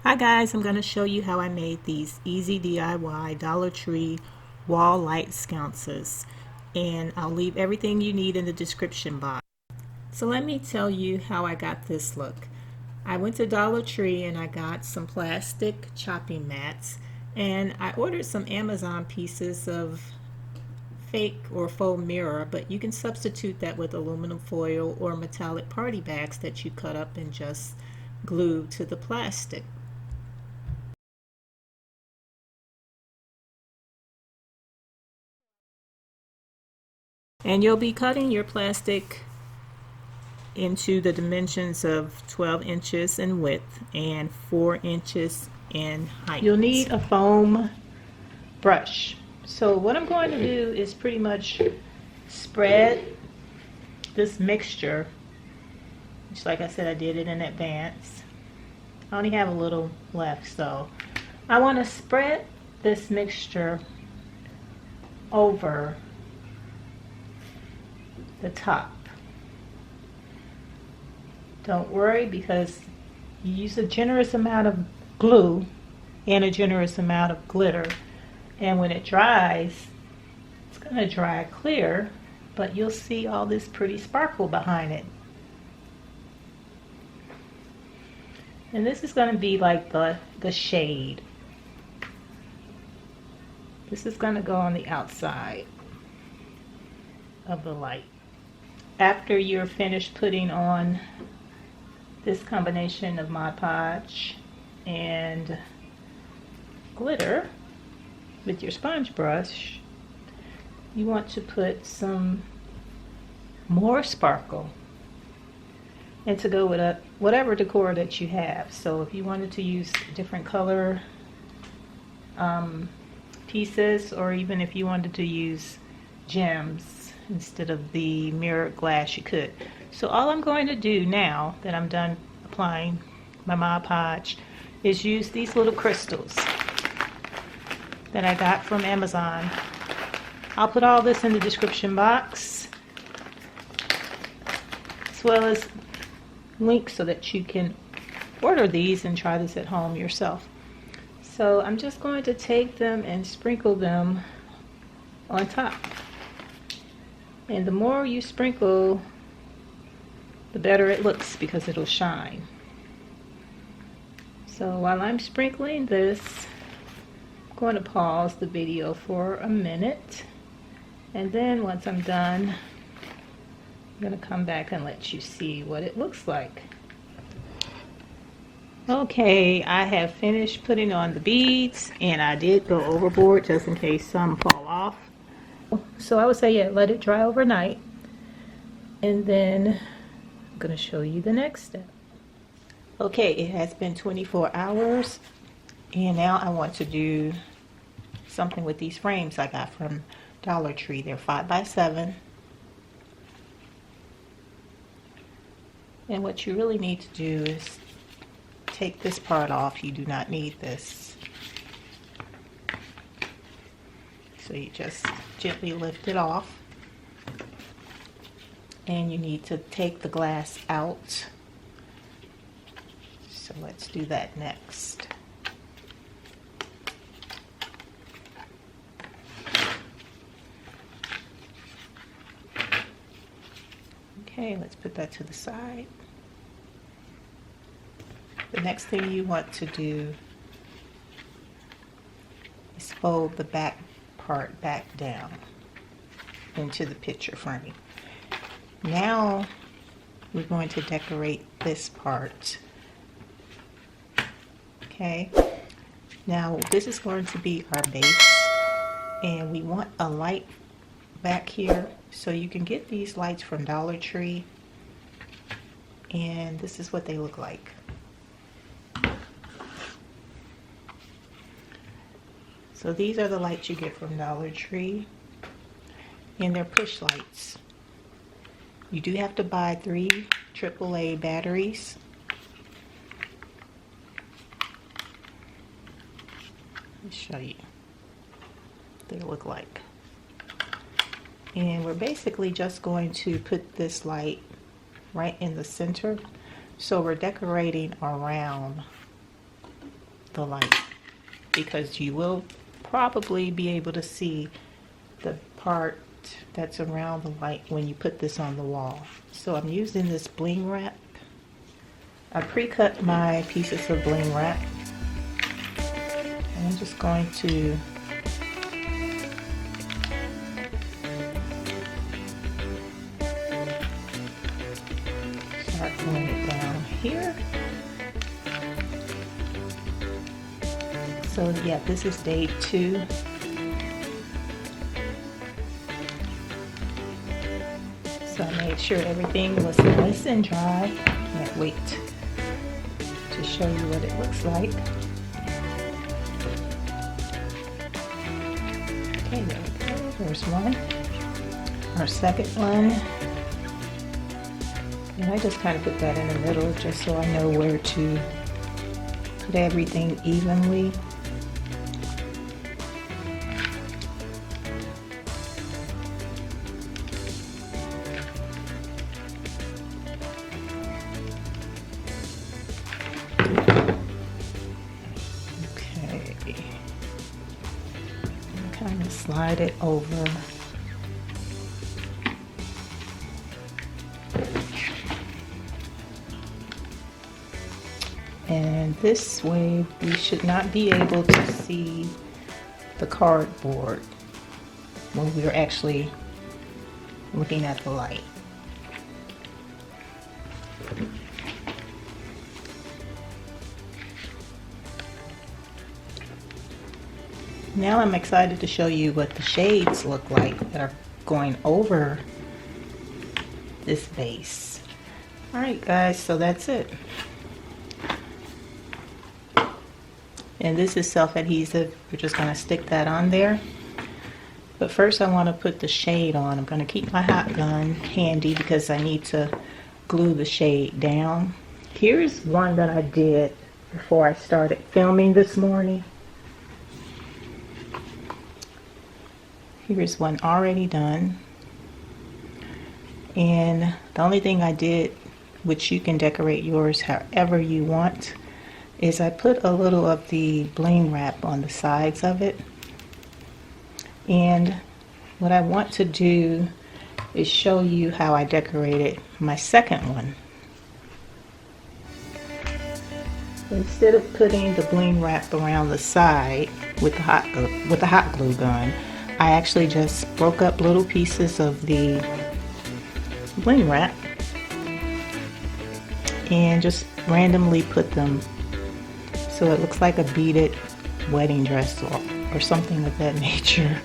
Hi guys, I'm going to show you how I made these easy DIY Dollar Tree wall light sconces, and I'll leave everything you need in the description box. So let me tell you how I got this look. I went to Dollar Tree and I got some plastic chopping mats, and I ordered some Amazon pieces of fake or faux mirror, but you can substitute that with aluminum foil or metallic party bags that you cut up and just glue to the plastic. And you'll be cutting your plastic into the dimensions of 12 inches in width and 4 inches in height. You'll need a foam brush. So what I'm going to do is pretty much spread this mixture, which, like I said, I did it in advance. I only have a little left, so I want to spread this mixture over the top. Don't worry, because you use a generous amount of glue and a generous amount of glitter, and when it dries, it's going to dry clear, but you'll see all this pretty sparkle behind it. And this is going to be like the shade. This is going to go on the outside of the light. After you're finished putting on this combination of Mod Podge and glitter with your sponge brush, you want to put some more sparkle and to go with whatever decor that you have. So if you wanted to use different color pieces, or even if you wanted to use gems instead of the mirrored glass, you could. So all I'm going to do now that I'm done applying my Mod Podge is use these little crystals that I got from Amazon. I'll put all this in the description box, as well as links so that you can order these and try this at home yourself. So I'm just going to take them and sprinkle them on top. And the more you sprinkle, the better it looks, because it'll shine. So while I'm sprinkling this, I'm going to pause the video for a minute, and then once I'm done, I'm going to come back and let you see what it looks like. Okay, I have finished putting on the beads, and I did go overboard just in case some fall off. So I would say, yeah, let it dry overnight, and then I'm going to show you the next step. Okay, it has been 24 hours, and now I want to do something with these frames I got from Dollar Tree. They're 5x7, and what you really need to do is take this part off. You do not need this. So you just gently lift it off, and you need to take the glass out. So let's do that next. Okay, let's put that to the side. The next thing you want to do is fold the back part back down into the picture frame. Now we're going to decorate this part. Okay, now this is going to be our base, and we want a light back here. So you can get these lights from Dollar Tree, and this is what they look like. So these are the lights you get from Dollar Tree, and they're push lights. You do have to buy 3 AAA batteries. Let me show you what they look like. And we're basically just going to put this light right in the center. So we're decorating around the light, because you will probably be able to see the part that's around the light when you put this on the wall. So I'm using this bling wrap. I pre-cut my pieces of bling wrap. And I'm just going to start pulling it down here. So yeah, this is day 2. So I made sure everything was nice and dry. Can't wait to show you what it looks like. Okay, there we go. There's one. Our second one. And I just kind of put that in the middle just so I know where to put everything evenly. Kind of slide it over. And this way we should not be able to see the cardboard when we're actually looking at the light. Now I'm excited to show you what the shades look like that are going over this base. Alright guys, so that's it. And this is self-adhesive. We're just going to stick that on there. But first I want to put the shade on. I'm going to keep my hot gun handy because I need to glue the shade down. Here's one that I did before I started filming this morning. Here's one already done. And the only thing I did, which you can decorate yours however you want, is I put a little of the bling wrap on the sides of it. And what I want to do is show you how I decorated my second one. Instead of putting the bling wrap around the side with the hot glue gun, I actually just broke up little pieces of the bling wrap and just randomly put them so it looks like a beaded wedding dress or something of that nature.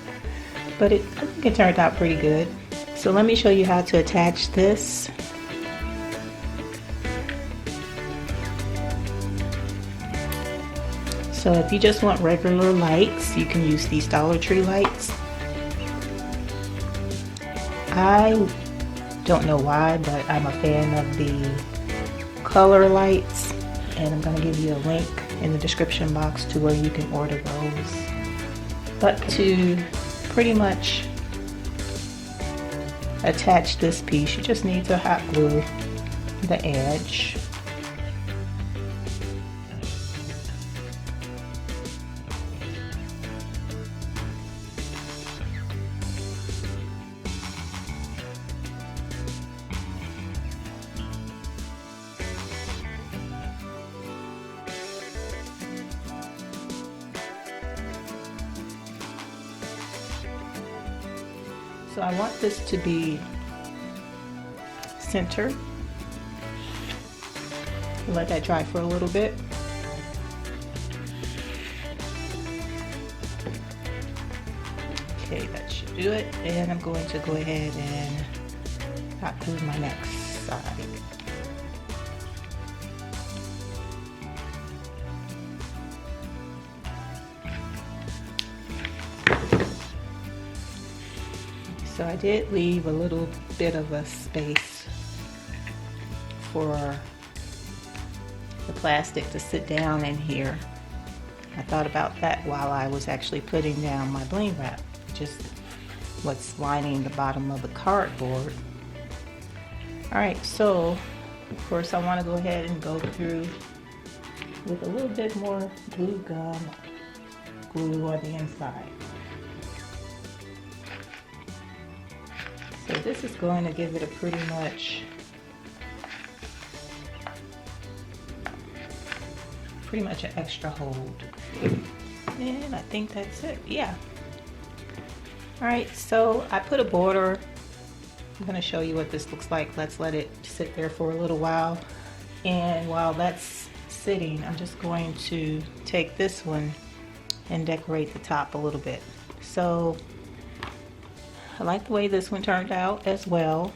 But I think it turned out pretty good. So let me show you how to attach this. So if you just want regular lights, you can use these Dollar Tree lights. I don't know why, but I'm a fan of the color lights, and I'm going to give you a link in the description box to where you can order those. But to pretty much attach this piece, you just need to hot glue the edge. So I want this to be centered. Let that dry for a little bit. Okay, that should do it. And I'm going to go ahead and hot glue my next side. So I did leave a little bit of a space for the plastic to sit down in here. I thought about that while I was actually putting down my bling wrap, just what's lining the bottom of the cardboard. Alright, so of course I want to go ahead and go through with a little bit more glue gum glue on the inside. So this is going to give it a pretty much an extra hold. And I think that's it. Yeah. Alright, so I put a border. I'm going to show you what this looks like. Let's let it sit there for a little while. And while that's sitting, I'm just going to take this one and decorate the top a little bit. So I like the way this one turned out as well.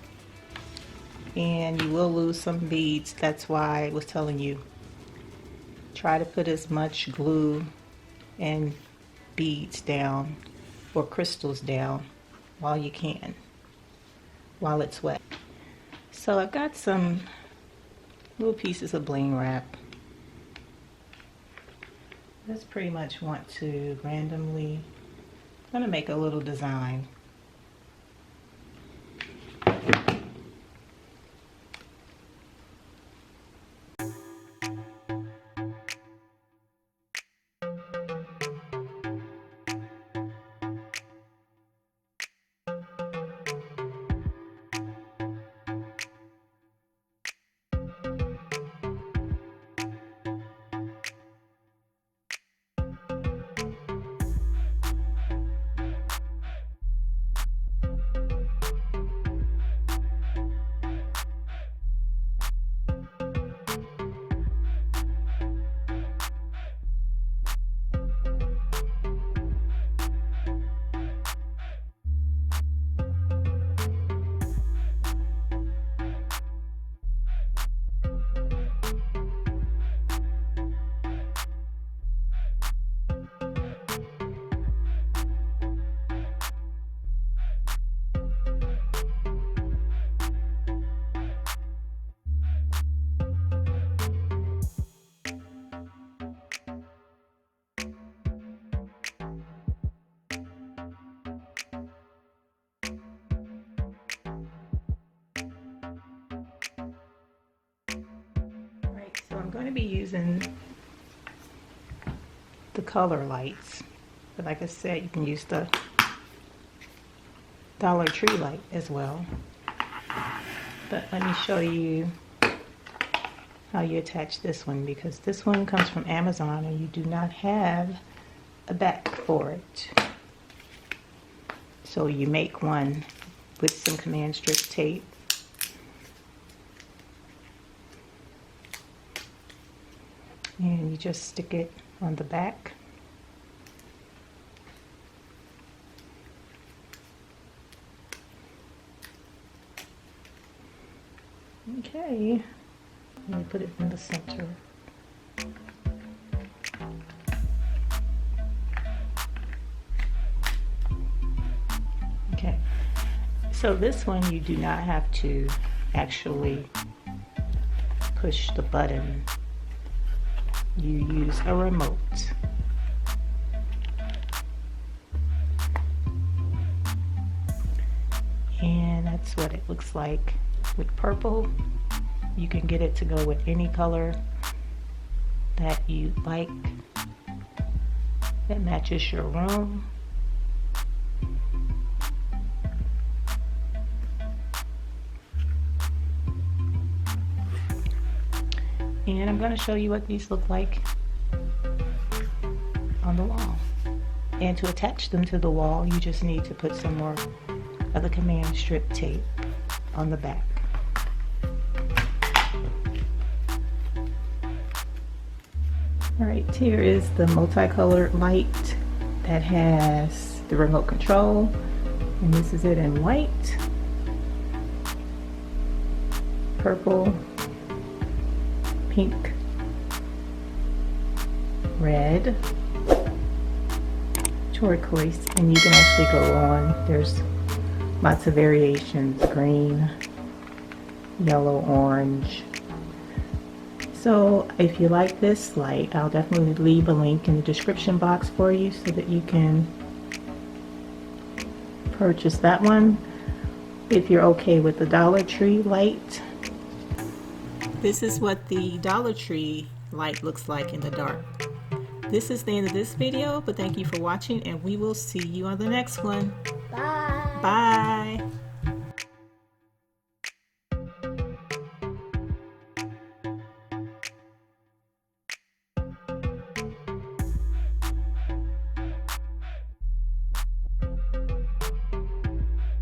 And you will lose some beads. That's why I was telling you, try to put as much glue and beads down or crystals down while you can, while it's wet. So I've got some little pieces of bling wrap. Just pretty much want to randomly, I'm going to make a little design. So I'm going to be using the color lights, but like I said, you can use the Dollar Tree light as well. But let me show you how you attach this one, because this one comes from Amazon and you do not have a back for it. So you make one with some command strip tape. And you just stick it on the back. Okay, let me put it in the center. Okay, so this one you do not have to actually push the button. You use a remote. And that's what it looks like with purple. You can get it to go with any color that you like that matches your room. And I'm going to show you what these look like on the wall. And to attach them to the wall, you just need to put some more of the command strip tape on the back. Alright, here is the multicolored light that has the remote control. And this is it in white, purple, pink, red, turquoise, and you can actually go on. There's lots of variations: green, yellow, orange. So if you like this light, I'll definitely leave a link in the description box for you so that you can purchase that one if you're okay with the Dollar Tree light. This is what the Dollar Tree light looks like in the dark. This is the end of this video, but thank you for watching, and we will see you on the next one. Bye. Bye.